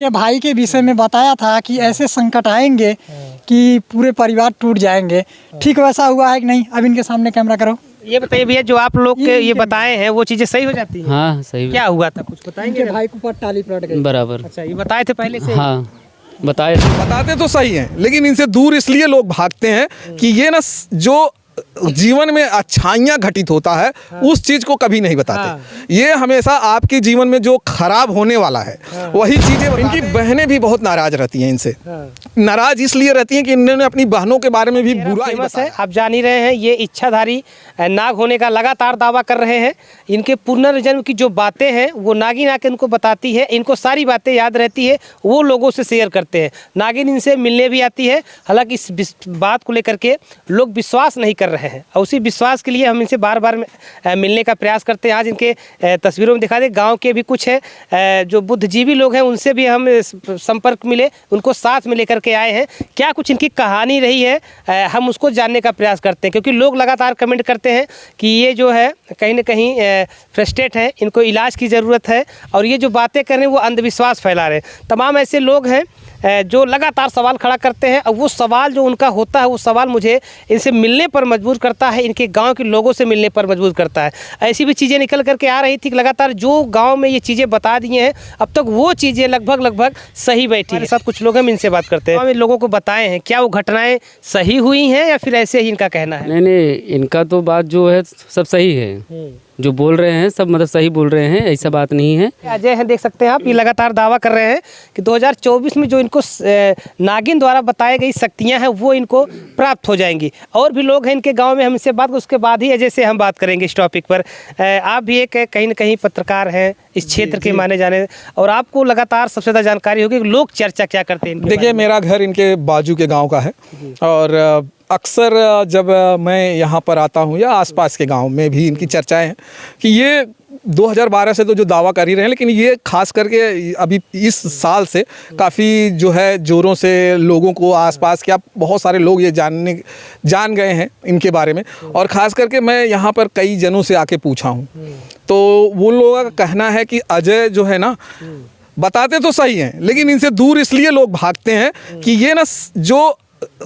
के भाई के विषय में बताया था कि ऐसे संकट आएंगे कि पूरे परिवार टूट जाएंगे। ठीक वैसा हुआ है कि नहीं? अब इनके सामने कैमरा करो। ये बताइए भैया, जो आप लोग के ये बताए हैं वो चीजें सही हो जाती हैं? हाँ सही। क्या हुआ था, कुछ बताएंगे? भाई को ऊपर टाली पलट गई। बराबर। अच्छा, ये बताए थे पहले से? हाँ बताते तो सही हैं, लेकिन इनसे दूर इसलिए लोग भागते हैं कि ये ना जो जीवन में अच्छाइयाँ घटित होता है उस चीज को कभी नहीं बताते। ये हमेशा आपके जीवन में जो खराब होने वाला है वही चीजें। इनकी बहनें भी बहुत नाराज रहती हैं इनसे। नाराज इसलिए रहती हैं कि इन्होंने अपनी बहनों के बारे में भी बुरा ही बताया है। आप जान ही रहे हैं, ये इच्छाधारी नाग होने का लगातार दावा कर रहे हैं। इनके पुनर्जन्म की जो बातें हैं वो नागिन आके इनको बताती है। इनको सारी बातें याद रहती है, वो लोगों से शेयर करते हैं। नागिन इनसे मिलने भी आती है। हालांकि इस बात को लेकर के लोग विश्वास नहीं कर रहे हैं और उसी विश्वास के लिए हम इनसे बार बार मिलने का प्रयास करते हैं। आज इनके तस्वीरों में दिखा दे, गांव के भी कुछ है जो बुद्धिजीवी लोग हैं, उनसे भी हम संपर्क मिले, उनको साथ में लेकर के आए हैं। क्या कुछ इनकी कहानी रही है हम उसको जानने का प्रयास करते हैं, क्योंकि लोग लगातार कमेंट करते हैं कि ये जो है कहीं ना कहीं फ्रस्ट्रेट है, इनको इलाज की ज़रूरत है और ये जो बातें कर रहे हैं वो अंधविश्वास फैला रहे हैं। तमाम ऐसे लोग हैं जो लगातार सवाल खड़ा करते हैं और वो सवाल जो उनका होता है वो सवाल मुझे इनसे मिलने पर मजबूर करता है, इनके गांव के लोगों से मिलने पर मजबूर करता है। ऐसी भी चीज़ें निकल करके आ रही थी कि लगातार जो गांव में ये चीज़ें बता दी हैं अब तक वो चीज़ें लगभग सही बैठी हैं। साथ कुछ लोग हम इनसे बात करते हैं, लोगों को बताए हैं क्या वो घटनाएँ सही हुई हैं या फिर ऐसे ही इनका कहना है? नहीं, इनका तो बात जो है सब सही है। जो बोल रहे हैं सब मतलब सही बोल रहे हैं, ऐसा बात नहीं है। अजय हैं, देख सकते हैं आप, ये लगातार दावा कर रहे हैं कि 2024 में जो इनको नागिन द्वारा बताई गई शक्तियां हैं वो इनको प्राप्त हो जाएंगी। और भी लोग हैं इनके गांव में, हम इससे बात उसके बाद ही अजय से हम बात करेंगे इस टॉपिक पर। आप भी एक कहीं ना कहीं पत्रकार हैं, इस क्षेत्र के माने जाने, और आपको लगातार सबसे ज़्यादा जानकारी होगी लोग चर्चा क्या करते हैं। देखिए, मेरा घर इनके बाजू के गाँव का है और अक्सर जब मैं यहाँ पर आता हूँ या आसपास के गांव में भी इनकी चर्चाएं हैं कि ये 2012 से तो जो दावा कर ही रहे हैं, लेकिन ये खास करके अभी इस साल से काफ़ी जो है ज़ोरों से लोगों को आसपास के बहुत सारे लोग ये जान गए हैं इनके बारे में। और ख़ास करके मैं यहाँ पर कई जनों से आके पूछा हूँ तो वो लोगों का कहना है कि अजय जो है ना, बताते तो सही हैं लेकिन इनसे दूर इसलिए लोग भागते हैं कि ये ना जो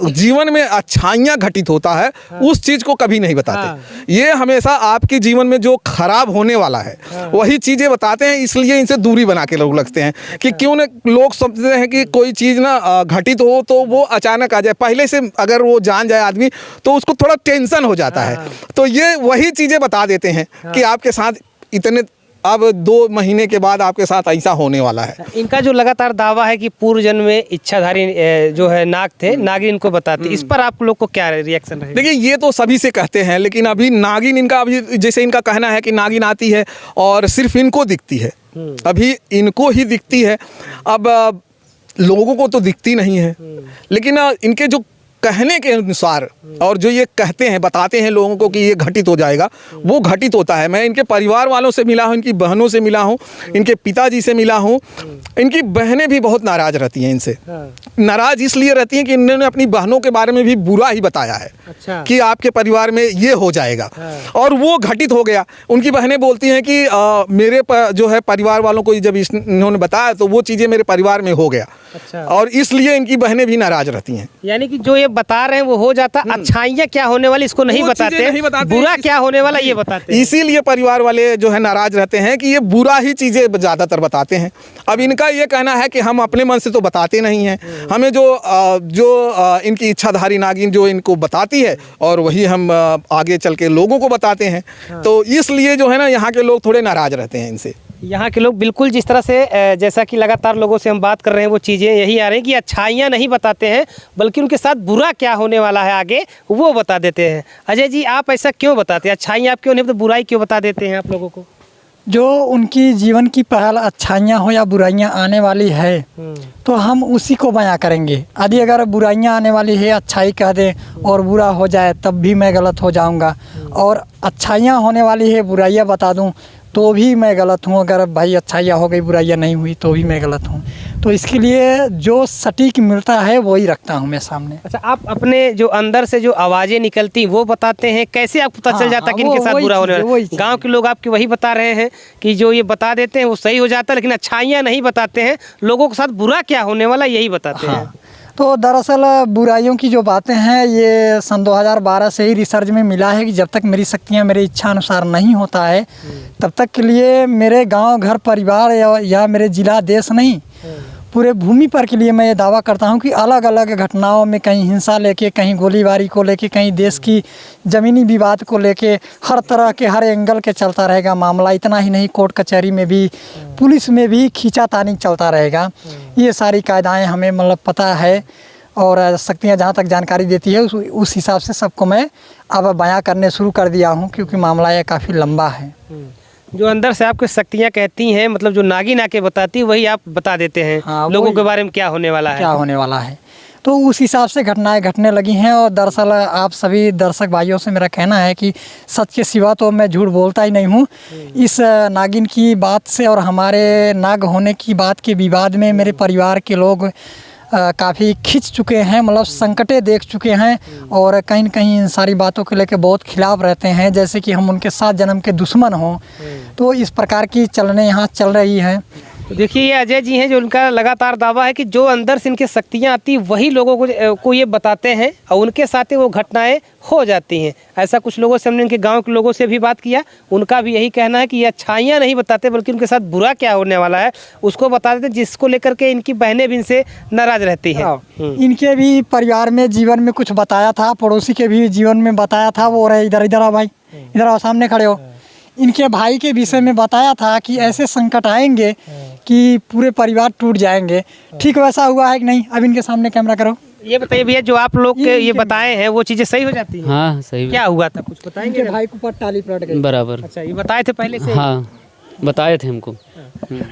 जीवन में अच्छाइयाँ घटित होता है उस चीज़ को कभी नहीं बताते। ये हमेशा आपके जीवन में जो खराब होने वाला है वही चीज़ें बताते हैं, इसलिए इनसे दूरी बना के लोग लगते हैं कि क्यों न लोग समझते हैं कि कोई चीज़ ना घटित हो तो वो अचानक आ जाए। पहले से अगर वो जान जाए आदमी तो उसको थोड़ा टेंशन हो जाता है, तो ये वही चीज़ें बता देते हैं कि आपके साथ इतने अब 2 महीने के बाद आपके साथ ऐसा होने वाला है। इनका जो लगातार दावा है कि पूर्व जन्म में इच्छाधारी जो है नाग थे, नागिन इनको बताते, इस पर आप लोग को क्या रिएक्शन है? देखिए, ये तो सभी से कहते हैं, लेकिन अभी नागिन इनका अभी जैसे इनका कहना है कि नागिन आती है और सिर्फ इनको दिखती है, अभी इनको ही दिखती है। अब लोगों को तो दिखती नहीं है, लेकिन इनके जो कहने के अनुसार और जो ये कहते हैं बताते हैं लोगों को कि ये घटित हो जाएगा, वो घटित होता है। मैं इनके परिवार वालों से मिला हूँ, इनकी बहनों से मिला हूँ, इनके पिताजी से मिला हूँ। इनकी बहनें भी बहुत नाराज़ रहती हैं इनसे। नाराज़ इसलिए रहती हैं कि इन्होंने अपनी बहनों के बारे में भी बुरा ही बताया है। अच्छा। कि आपके परिवार में ये हो जाएगा और वो घटित हो गया। उनकी बहनें बोलती हैं कि मेरे जो है परिवार वालों को जब इन्होंने बताया तो वो चीज़ें मेरे परिवार में हो गया। अच्छा। और इसलिए इनकी बहनें भी नाराज़ रहती हैं। यानी कि जो ये बता रहे हैं वो हो जाता, अच्छाइयाँ क्या होने वाली इसको नहीं बताते, बुरा क्या होने वाला ये बताते। इसीलिए परिवार वाले जो है नाराज रहते हैं कि ये बुरा ही चीज़ें ज़्यादातर बताते हैं। अब इनका ये कहना है कि हम अपने मन से तो बताते नहीं हैं, हमें जो इनकी इच्छाधारी नागिन जो इनको बताती है और वही हम आगे चल के लोगों को बताते हैं। तो इसलिए जो है ना, यहाँ के लोग थोड़े नाराज रहते हैं इनसे। यहाँ के लोग बिल्कुल जिस तरह से जैसा कि लगातार लोगों से हम बात कर रहे हैं वो चीज़ें यही आ रही हैं कि अच्छाइयाँ नहीं बताते हैं बल्कि उनके साथ बुरा क्या होने वाला है आगे वो बता देते हैं। अजय जी, आप ऐसा क्यों बताते हैं? अच्छाइयाँ आप क्यों नहीं, तो बुराई क्यों बता देते हैं आप लोगों को? जो उनकी जीवन की पहल अच्छाइयाँ हो या बुराइयाँ आने वाली है तो हम उसी को बयां करेंगे। यदि अगर बुराइयाँ आने वाली है अच्छाई कह दें और बुरा हो जाए तब भी मैं गलत हो जाऊंगा, और अच्छाइयाँ होने वाली है बुराइयाँ बता दूं तो भी मैं गलत हूँ, अगर भाई अच्छाइयाँ हो गई बुराइयाँ नहीं हुई तो भी मैं गलत हूँ। तो इसके लिए जो सटीक मिलता है वही रखता हूँ मैं सामने। अच्छा, आप अपने जो अंदर से जो आवाज़ें निकलती वो बताते हैं, कैसे आपको पता चल हाँ, जाता है कि हाँ, इनके वो- साथ वही बुरा होने चीज़ है, वाला वही है? चीज़ गांव के लोग आपके वही बता रहे हैं कि जो ये बता देते हैं वो सही हो जाता है, लेकिन अच्छाइयाँ नहीं बताते हैं, लोगों के साथ बुरा क्या होने वाला यही बताते हैं। हाँ, तो दरअसल बुराइयों की जो बातें हैं ये सन 2012 से ही रिसर्च में मिला है कि जब तक मेरी शक्तियाँ मेरी इच्छा अनुसार नहीं होता है तब तक के लिए मेरे गांव घर परिवार या मेरे जिला देश नहीं, पूरे भूमि पर के लिए मैं ये दावा करता हूँ कि अलग अलग घटनाओं में कहीं हिंसा लेके, कहीं गोलीबारी को लेके, कहीं देश की ज़मीनी विवाद को लेके, हर तरह के हर एंगल के चलता रहेगा मामला। इतना ही नहीं, कोर्ट कचहरी में भी, पुलिस में भी खींचातानी चलता रहेगा। ये सारी कायदाएं हमें मतलब पता है और शक्तियाँ जहाँ तक जानकारी देती है उस हिसाब से सबको मैं अब बयां करने शुरू कर दिया हूँ, क्योंकि मामला ये काफ़ी लंबा है। जो अंदर से आपकी शक्तियाँ कहती हैं, मतलब जो नागिन आके बताती है वही आप बता देते हैं हाँ, लोगों वही। के बारे में क्या होने वाला है। क्या होने वाला है, तो उस हिसाब से घटनाएं घटने लगी हैं। और दरअसल आप सभी दर्शक भाइयों से मेरा कहना है कि सच के सिवा तो मैं झूठ बोलता ही नहीं हूँ। इस नागिन की बात से और हमारे नाग होने की बात के विवाद में मेरे परिवार के लोग काफ़ी खिंच चुके हैं, मतलब संकटें देख चुके हैं और कहीं न कहीं इन सारी बातों को लेकर बहुत खिलाफ रहते हैं, जैसे कि हम उनके 7 जन्म के दुश्मन हों। तो इस प्रकार की चलने यहाँ चल रही हैं। तो देखिए, ये अजय जी हैं जो उनका लगातार दावा है कि जो अंदर से इनकी शक्तियाँ आती वही लोगों को ये बताते हैं और उनके साथ ही वो घटनाएं हो जाती हैं। ऐसा कुछ लोगों से हमने इनके गांव के लोगों से भी बात किया, उनका भी यही कहना है कि ये अच्छाइयाँ नहीं बताते बल्कि उनके साथ बुरा क्या होने वाला है उसको बता देते, जिसको लेकर के इनकी बहनें भी इनसे नाराज रहती हैं। इनके भी परिवार में जीवन में कुछ बताया था, पड़ोसी के भी जीवन में बताया था। वो रहे इधर, इधर आओ भाई, इधर आओ, सामने खड़े हो। इनके भाई के विषय में बताया था कि ऐसे संकट आएंगे कि पूरे परिवार टूट जाएंगे। ठीक वैसा हुआ है कि नहीं? अब इनके सामने कैमरा करो। ये बताइए भैया, जो आप लोग के ये बताए हैं वो चीज़ें सही हो जाती हैं? हाँ सही क्या हुआ था कुछ बताएंगे? इनके भाई को ऊपर टाली पलट गई। बराबर। अच्छा, ये बताए थे पहले से? हाँ बताए थे हमको।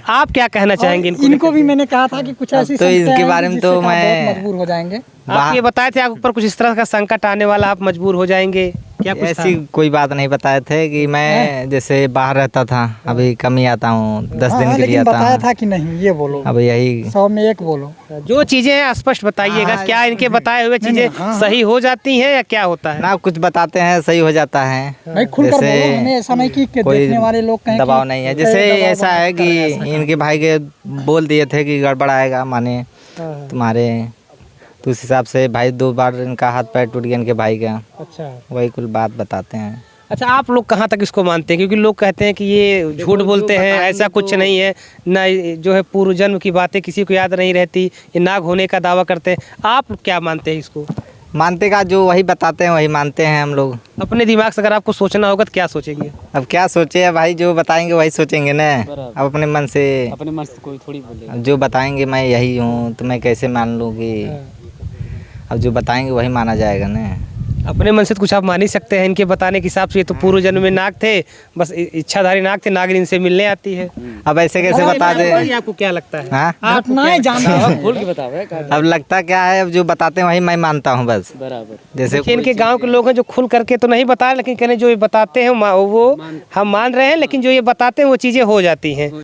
आप क्या कहना चाहेंगे इनको भी मैंने कहा था कि कुछ ऐसी तो संकटें इनके आएंगी बारे में जिससे तो आप बहुत मैं- मजबूर हो जाएंगे। आप ये बताए थे आपके ऊपर कुछ इस तरह का संकट आने वाला, आप मजबूर हो जाएंगे, क्या कुछ था? ऐसी कोई बात नहीं बताए थे कि मैं जैसे बाहर रहता था, अभी कम ही आता हूँ, 10 दिन के लिए लेकिन आता बताया हूँ। था कि नहीं, ये बोलो। अब यही 100 में 1 बोलो। जो चीजें हैं स्पष्ट बताइएगा, क्या इनके बताए हुए चीजें सही हो जाती हैं या क्या होता है? ना कुछ बताते हैं सही हो जाता है। भाई खुलकर बोलो, हमें ऐसा नहीं कि कोई देखने वाले लोग कहें कि दबाव नहीं है। जैसे दबाव ऐसा है कि इनके भाई के बोल दिए थे कि गड़बड़ आएगा माने तुम्हारे, तो उस हिसाब से भाई 2 बार इनका हाथ पैर टूट गया इनके भाई का। अच्छा वही कुल बात बताते हैं। अच्छा, आप लोग कहाँ तक इसको मानते हैं? क्योंकि लोग कहते हैं कि ये झूठ बोलते हैं, ऐसा कुछ नहीं है ना, जो है पूर्व जन्म की बातें किसी को याद नहीं रहती, ये नाग होने का दावा करते हैं। आप क्या मानते हैं इसको? मानते का जो वही बताते हैं वही मानते हैं हम लोग। अपने दिमाग से अगर आपको सोचना होगा तो क्या सोचेंगे? अब क्या सोचे भाई, जो बताएंगे वही सोचेंगे ना। अब अपने मन से, अपने मन से कोई थोड़ी बोले। अब जो बताएंगे मैं यही हूँ तो मैं कैसे मान लूँ कि अब जो बताएंगे वही माना जाएगा ना। अपने मन से तो कुछ आप मान ही सकते हैं। इनके बताने के हिसाब से ये तो पूर्व जन्म में नाग थे, बस इच्छाधारी नाग थे, नागिन इनसे मिलने आती है। अब ऐसे कैसे बता दे। आपको क्या लगता है? हाँ, घटनाएं जानते हैं। खोल के बताओ। अब लगता क्या है, अब जो बताते हैं वही मैं मानता हूँ बस। बराबर। जैसे देखिए, इनके गांव के लोग हैं जो खुल करके तो नहीं बताए, लेकिन कहने जो ये बताते हैं वो हम मान रहे हैं, लेकिन जो ये बताते हैं वो चीज़ें हो जाती हैं।